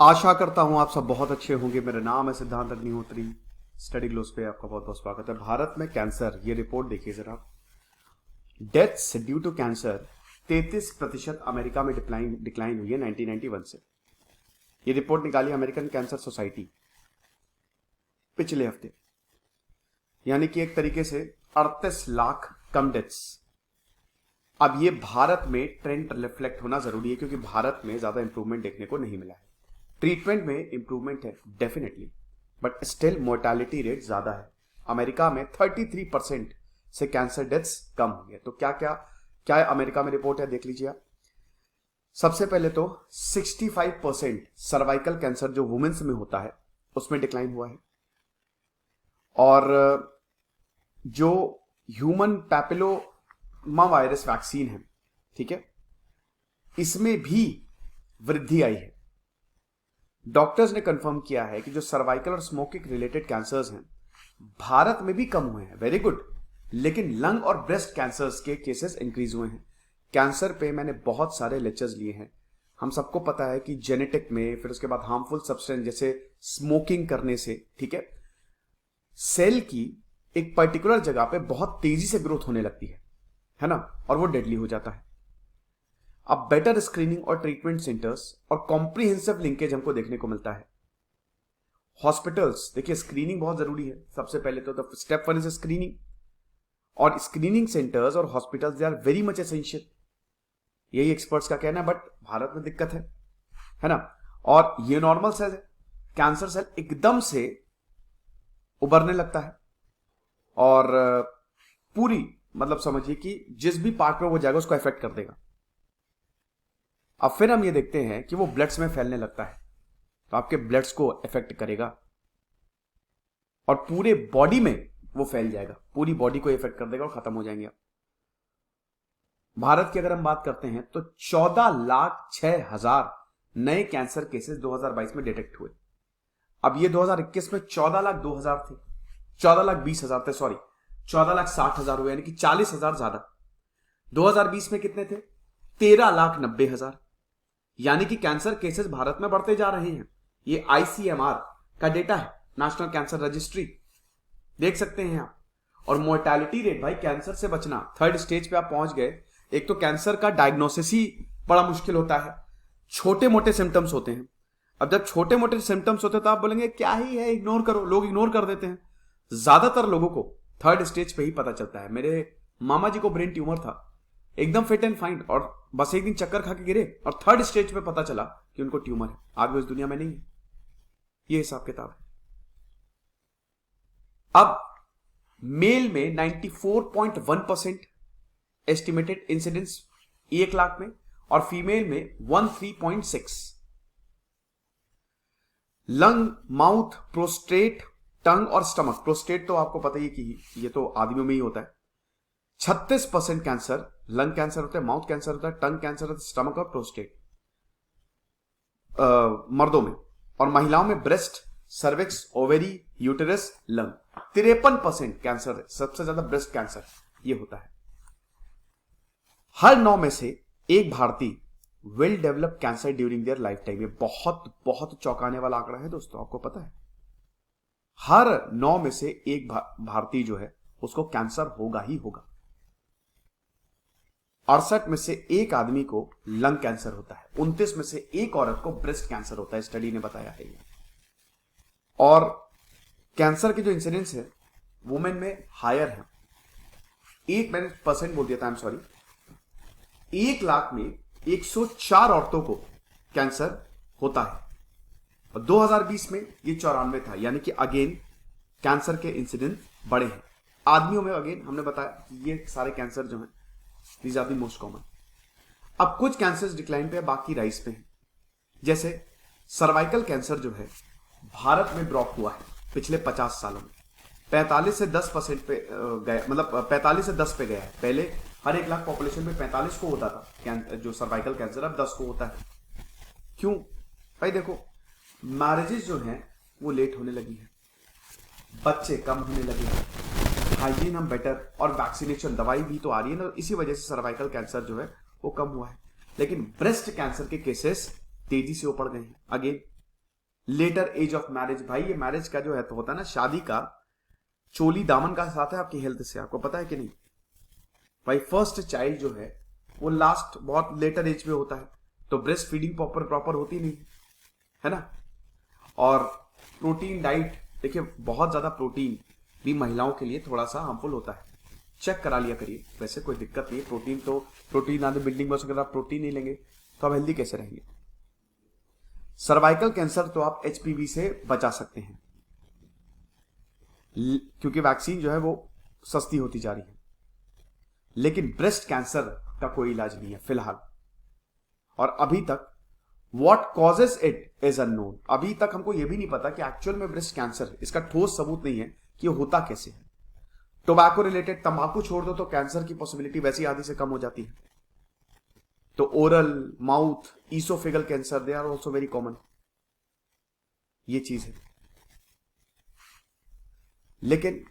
आशा करता हूं आप सब बहुत अच्छे होंगे। मेरा नाम है सिद्धांत अग्निहोत्री। स्टडी ग्लोस पे आपका बहुत बहुत स्वागत है। भारत में कैंसर, ये रिपोर्ट देखिए जरा। Deaths due to cancer 33% America में डिक्लाइन हुई है 1991 से। ये रिपोर्ट निकाली अमेरिकन कैंसर सोसाइटी पिछले हफ्ते। यानी कि एक तरीके से 38 लाख कम डेथ्स। अब ये भारत में ट्रेंड रिफ्लेक्ट होना जरूरी है, क्योंकि भारत में ज्यादा इंप्रूवमेंट देखने को नहीं मिला है। ट्रीटमेंट में इंप्रूवमेंट है definitely, but still mortality rate ज्यादा है। अमेरिका में 33% से कैंसर डेथ्स कम हो गए। तो क्या क्या क्या अमेरिका में रिपोर्ट है, देख लीजिए आप। सबसे पहले तो 65% सर्वाइकल कैंसर जो वुमेन्स में होता है उसमें डिक्लाइन हुआ है। और जो ह्यूमन पैपिलोमा वायरस वैक्सीन है, ठीक है, इसमें भी वृद्धि आई है। डॉक्टर्स ने कंफर्म किया है कि जो सर्वाइकल और स्मोकिंग रिलेटेड कैंसर्स हैं भारत में भी कम हुए हैं, वेरी गुड। लेकिन लंग और ब्रेस्ट कैंसर्स के केसेस इंक्रीज हुए हैं। कैंसर पे मैंने बहुत सारे लेक्चर्स लिए हैं। हम सबको पता है कि जेनेटिक में, फिर उसके बाद हार्मफुल सब्सटेंस जैसे स्मोकिंग करने से, ठीक है, सेल की एक पर्टिकुलर जगह पे बहुत तेजी से ग्रोथ होने लगती है ना, और वो डेडली हो जाता है। अब बेटर स्क्रीनिंग और ट्रीटमेंट सेंटर्स और कॉम्प्रिहेंसिव लिंकेज हमको देखने को मिलता है। हॉस्पिटल्स, देखिए स्क्रीनिंग बहुत जरूरी है। सबसे पहले तो स्टेप 1 इज स्क्रीनिंग, और स्क्रीनिंग सेंटर्स और hospitals they are very much essential, यही एक्सपर्ट्स का कहना है। बट भारत में दिक्कत है ना। और ये नॉर्मल सेल है, कैंसर सेल एकदम से उभरने लगता है और पूरी मतलब समझिए कि जिस भी पार्ट में वो जाएगा उसको इफेक्ट कर देगा। अब फिर हम ये देखते हैं कि वो ब्लड्स में फैलने लगता है, तो आपके ब्लड्स को इफेक्ट करेगा और पूरे बॉडी में वो फैल जाएगा, पूरी बॉडी को इफेक्ट कर देगा और खत्म हो जाएंगे। भारत की अगर हम बात करते हैं तो 14,06,000 नए कैंसर केसेस 2022 में डिटेक्ट हुए। अब ये 2021 में 14,02,000 थे, 14,20,000 थे, सॉरी 14,60,000 हुए, यानी कि 40,000 ज्यादा। 2020 में कितने थे? 13,90,000। यानी कि कैंसर केसेस भारत में बढ़ते जा रहे हैं। ये आईसीएमआर का डेटा है, नेशनल कैंसर रजिस्ट्री, देख सकते हैं आप। और मोर्टेलिटी रेट, भाई कैंसर से बचना, 3rd स्टेज पे आप पहुंच गए। एक तो कैंसर का डायग्नोसिस ही बड़ा मुश्किल होता है, छोटे मोटे सिम्टम्स होते हैं। अब जब छोटे मोटे सिम्टम्स होते हैं तो आप बोलेंगे क्या ही है, इग्नोर करो। लोग इग्नोर कर देते हैं। ज्यादातर लोगों को 3rd स्टेज पे ही पता चलता है। मेरे मामा जी को ब्रेन ट्यूमर था, एकदम फिट एंड फाइन, और बस एक दिन चक्कर खा के गिरे और 3rd स्टेज पे पता चला कि उनको ट्यूमर है। आज वो इस दुनिया में नहीं है। ये हिसाब किताब है। अब मेल में 94.1% एस्टिमेटेड इंसिडेंस 1 लाख में, और फीमेल में 13.6। लंग, माउथ, प्रोस्टेट, टंग और स्टमक। प्रोस्टेट तो आपको पता ही है कि ये तो आदमियों में ही होता है। 36% कैंसर, लंग कैंसर होता है, माउथ कैंसर होता है, टंग कैंसर होता है, स्टमक और प्रोस्टेट मर्दों में। और महिलाओं में breast, cervix, ovary, uterus, lung. 53% cancer है, सबसे ज्यादा ब्रेस्ट कैंसर ये होता है। हर 9 में से एक भारतीय will develop cancer during their life time. ये बहुत बहुत चौंकाने वाला आंकड़ा है दोस्तों, आपको पता है। हर 9 में से एक भारतीय जो है उसको कैंसर होगा ही होगा। 68 में से एक आदमी को लंग कैंसर होता है, 29 में से एक औरत को ब्रेस्ट कैंसर होता है, स्टडी ने बताया है ये। और कैंसर के जो इंसिडेंस है वुमेन में हायर है। मैंने परसेंट बोल दिया था, आई एम सॉरी। 1 लाख में 104 औरतों को कैंसर होता है, और 2020 में ये 94 था। यानी कि अगेन कैंसर के इंसिडेंस बड़े हैं। आदमियों में अगेन हमने बताया कि ये सारे कैंसर जो हैं these are the most common. अब कुछ कैंसर डिक्लाइन पे, बाकी राइज पे हैं। जैसे सर्वाइकल कैंसर जो है भारत में ड्रॉप हुआ है पिछले 50 सालों में। 45 से 10% पे गया, मतलब 45 से 10 पे गया है। पहले हर 1 लाख पॉपुलेशन में 45 को होता था जो सर्वाइकल कैंसर, अब 10 को होता है। क्यों भाई? देखो, मैरिजेस जो हैं वो लेट होने लगी है, बच्चे कम होने लगे हैं, हाइजीन हम बेटर, और वैक्सीनेशन, दवाई भी तो आ रही है ना, इसी वजह से सर्वाइकल कैंसर जो है वो कम हुआ है। लेकिन ब्रेस्ट कैंसर के केसेस तेजी से ऊपर गए हैं। Again later age of marriage, भाई ये मैरिज का जो है तो होता है ना, शादी का चोली दामन का साथ है आपकी हेल्थ से, आपको पता है कि नहीं भाई। फर्स्ट चाइल्ड जो है वो लास्ट बहुत लेटर एज में होता है, तो ब्रेस्ट फीडिंग प्रॉपर होती नहीं है ना। और प्रोटीन डाइट, देखिए बहुत ज्यादा प्रोटीन भी महिलाओं के लिए थोड़ा सा हार्मफुल होता है, चेक करा लिया करिए। वैसे कोई दिक्कत नहीं है, प्रोटीन आदि बिल्डिंग में अगर आप प्रोटीन नहीं लेंगे तो आप हेल्दी कैसे रहेंगे। सर्वाइकल कैंसर तो आप एचपीवी से बचा सकते हैं क्योंकि वैक्सीन जो है वो सस्ती होती जा रही है, लेकिन ब्रेस्ट कैंसर का कोई इलाज नहीं है फिलहाल। और अभी तक what causes it is unknown, अभी तक हमको यह भी नहीं पता कि एक्चुअल में ब्रेस्ट कैंसर, इसका ठोस सबूत नहीं है कि होता कैसे है। टोबैको रिलेटेड, तंबाकू छोड़ दो तो कैंसर की पॉसिबिलिटी वैसे आधी से कम हो जाती है। तो oral, mouth, oesophageal cancer, they are also very common, ये चीज है। लेकिन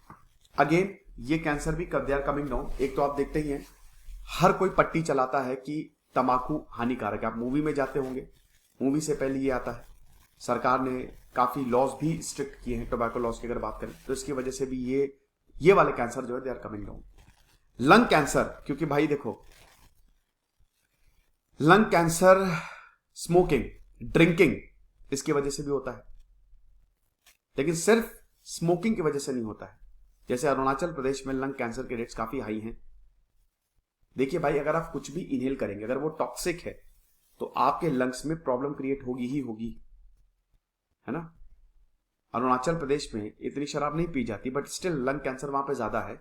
अगेन ये कैंसर भी दे आर कमिंग डाउन। एक तो आप देखते ही हैं हर कोई पट्टी चलाता है कि तंबाकू हानिकारक है। आप मूवी में जाते होंगे, मूवी से पहले ये आता है। सरकार ने काफी लॉज भी स्ट्रिक्ट किए हैं टोबैको लॉज की अगर बात करें, तो इसकी वजह से भी ये वाले कैंसर जो है they are coming down. Lung cancer, क्योंकि भाई देखो लंग कैंसर स्मोकिंग, ड्रिंकिंग, इसकी वजह से भी होता है, लेकिन सिर्फ स्मोकिंग की वजह से नहीं होता है। जैसे अरुणाचल प्रदेश में लंग कैंसर के रेट्स काफी हाई हैं। देखिए भाई, अगर आप कुछ भी इनहेल करेंगे, अगर वो टॉक्सिक है तो आपके लंग्स में प्रॉब्लम क्रिएट होगी ही होगी, है ना। अरुणाचल प्रदेश में इतनी शराब नहीं पी जाती, बट स्टिल लंग कैंसर वहां पे ज्यादा है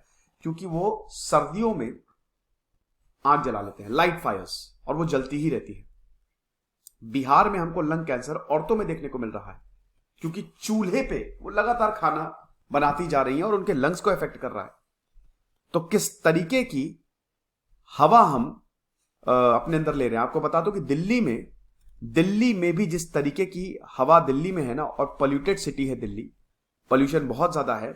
क्योंकि वो सर्दियों में आग जला लेते हैं, लाइट फायर्स, और वो जलती ही रहती है। बिहार में हमको लंग कैंसर औरतों में देखने को मिल रहा है क्योंकि चूल्हे पे वो लगातार खाना बनाती जा रही हैं और उनके लंग्स को इफेक्ट कर रहा है। तो किस तरीके की हवा हम अपने अंदर ले रहे हैं, आपको बता दो कि दिल्ली में भी जिस तरीके की हवा दिल्ली में है ना, और पोल्यूटेड सिटी है दिल्ली, पोल्यूशन बहुत ज्यादा है।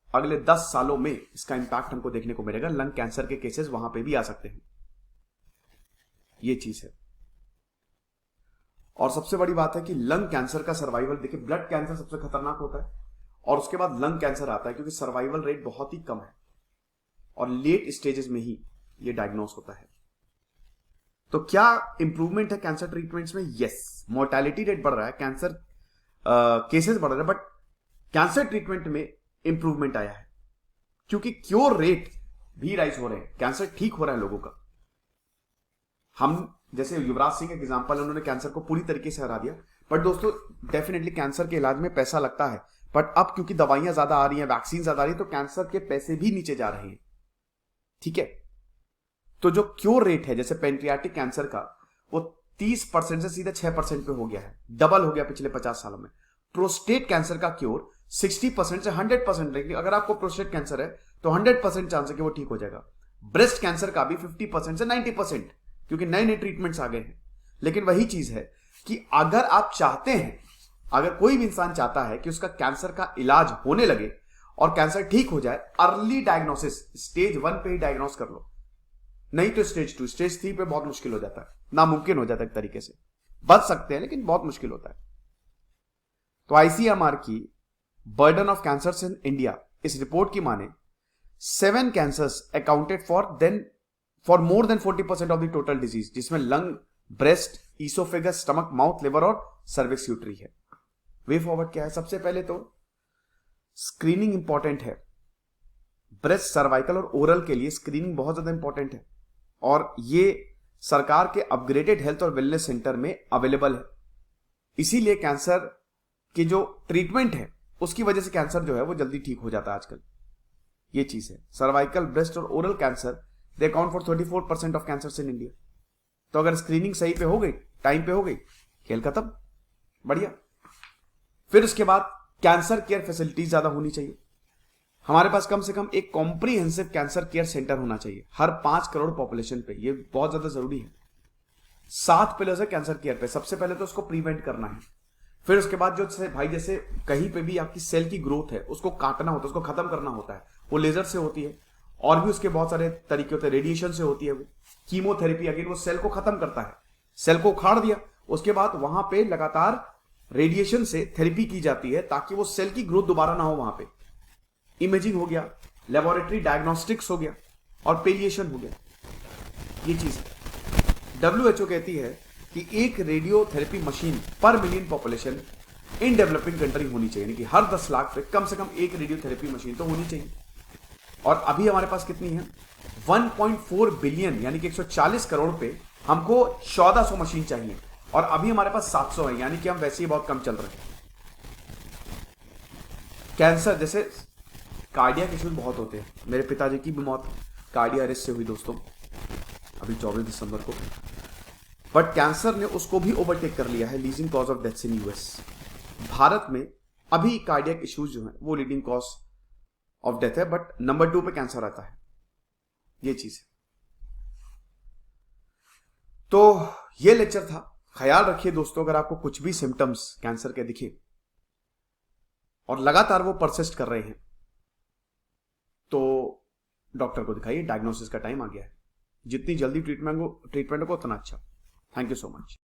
अगले 10 सालों में इसका इंपैक्ट हमको देखने को मिलेगा, लंग कैंसर के केसेस वहां पे भी आ सकते हैं, ये चीज है। और सबसे बड़ी बात है कि लंग कैंसर का सर्वाइवल, देखिए ब्लड कैंसर सबसे खतरनाक होता है और उसके बाद लंग कैंसर आता है क्योंकि सर्वाइवल रेट बहुत ही कम है और लेट स्टेजेस में ही ये डायग्नोस होता है। तो क्या इंप्रूवमेंट है कैंसर ट्रीटमेंट्स में? यस, मोर्टेलिटी रेट बढ़ रहा है, कैंसर केसेस बढ़ रहे हैं, बट कैंसर ट्रीटमेंट में इंप्रूवमेंट आया है क्योंकि क्योर रेट भी राइज हो रहे हैं, कैंसर ठीक हो रहा है लोगों का। हम जैसे युवराज सिंह एक एग्जांपल है, उन्होंने कैंसर को पूरी तरीके से हरा दिया। बट दोस्तों डेफिनेटली कैंसर के इलाज में पैसा लगता है, बट अब क्योंकि दवाइयां ज्यादा आ रही हैं, वैक्सीन ज्यादा आ रही है, तो कैंसर के पैसे भी नीचे जा रहे हैं, ठीक है। तो जो क्योर रेट है जैसे पेंक्रियाटिक कैंसर का, वो 30% से सीधा 6% पे हो गया है, डबल हो गया पिछले 50 सालों में। प्रोस्टेट कैंसर का क्योर 60% से 100%, लेकिन अगर आपको प्रोस्टेट कैंसर है तो 100% चांस है कि वो ठीक हो जाएगा। ब्रेस्ट कैंसर का भी 50% से 90%, क्योंकि नए नए ट्रीटमेंट्स आ गए हैं। लेकिन वही चीज है कि अगर आप चाहते हैं, अगर कोई भी इंसान चाहता है कि उसका कैंसर का इलाज होने लगे और कैंसर ठीक हो जाए, अर्ली डायग्नोसिस, स्टेज 1 पे ही डायग्नोस कर लो, नहीं तो स्टेज 2, स्टेज 3 पे बहुत मुश्किल हो जाता है, नामुमकिन हो जाता है एक तरीके से। बच सकते हैं लेकिन बहुत मुश्किल होता है। तो आईसीएमआर की burden of cancers in India, इस रिपोर्ट की माने 7 cancers accounted for more than 40% of the total disease, जिसमें lung, breast, esophagus, stomach, mouth, liver और सर्विक्स यूट्री है। वे फॉरवर्ड क्या है? सबसे पहले तो स्क्रीनिंग इंपॉर्टेंट है। ब्रेस्ट, सर्वाइकल और ओरल के लिए स्क्रीनिंग बहुत ज्यादा इंपॉर्टेंट है और ये सरकार के अपग्रेडेड हेल्थ और वेलनेस सेंटर में अवेलेबल है। इसीलिए कैंसर की जो ट्रीटमेंट है उसकी वजह से कैंसर जो है वो जल्दी ठीक हो जाता है आजकल, ये चीज है। सर्वाइकल, ब्रेस्ट और oral cancer they account for 34% of cancer in India. तो अगर स्क्रीनिंग सही पे हो गई, टाइम पे हो गई, खेल खत्म, बढ़िया। फिर उसके बाद कैंसर केयर फैसिलिटीज ज्यादा होनी चाहिए। हमारे पास कम से कम एक कॉम्प्रिहेंसिव कैंसर केयर सेंटर होना चाहिए हर 5 करोड़ पॉपुलेशन पे, ये बहुत ज्यादा जरूरी है। 7 पिलर्स है कैंसर केयर पे। सबसे पहले तो उसको प्रिवेंट करना है, फिर उसके बाद जो भाई जैसे कहीं पे भी आपकी सेल की ग्रोथ है उसको काटना होता है, उसको खत्म करना होता है, वो लेजर से होती है और भी उसके बहुत सारे तरीके होते हैं, रेडिएशन से होती है, वो कीमोथेरेपी, अगेन वो सेल को खत्म करता है। सेल को उखाड़ दिया, उसके बाद वहां पे लगातार रेडिएशन से थेरेपी की जाती है ताकि वो सेल की ग्रोथ दोबारा ना हो वहां पे। इमेजिंग हो गया, लेबोरेटरी डायग्नोस्टिक्स हो गया और पेलिएशन हो गया। ये चीज है। WHO कहती है कि एक रेडियोथेरेपी मशीन पर million population in developing country होनी चाहिए, यानी कि हर 10 लाख पे कम से कम एक रेडियोथेरेपी मशीन तो होनी चाहिए। और अभी हमारे पास कितनी है? 1.4 बिलियन यानी कि 140 करोड़ पे हमको 1400 मशीन चाहिए और अभी हमारे पास 700 है, यानी कि हम वैसे ही बहुत कम चल रहे हैं। कैंसर जैसे कार्डियक इश्यूज बहुत होते हैं। मेरे पिताजी की भी मौत कार्डियक अरेस्ट से हुई दोस्तों, अभी 24 दिसंबर को। बट कैंसर ने उसको भी ओवरटेक कर लिया है leading cause of deaths in US. Bharat में अभी कार्डियक इश्यूज जो है वो लीडिंग कॉज ऑफ डेथ है, बट नंबर 2 पे कैंसर आता है। ये चीज है। तो ये लेक्चर था। ख्याल रखिए दोस्तों, अगर आपको कुछ भी सिम्टम्स कैंसर के दिखे और लगातार वो परसिस्ट कर रहे हैं तो डॉक्टर को दिखाइए। डायग्नोसिस का टाइम आ गया है। जितनी जल्दी ट्रीटमेंट हो उतना अच्छा। Thank you so much.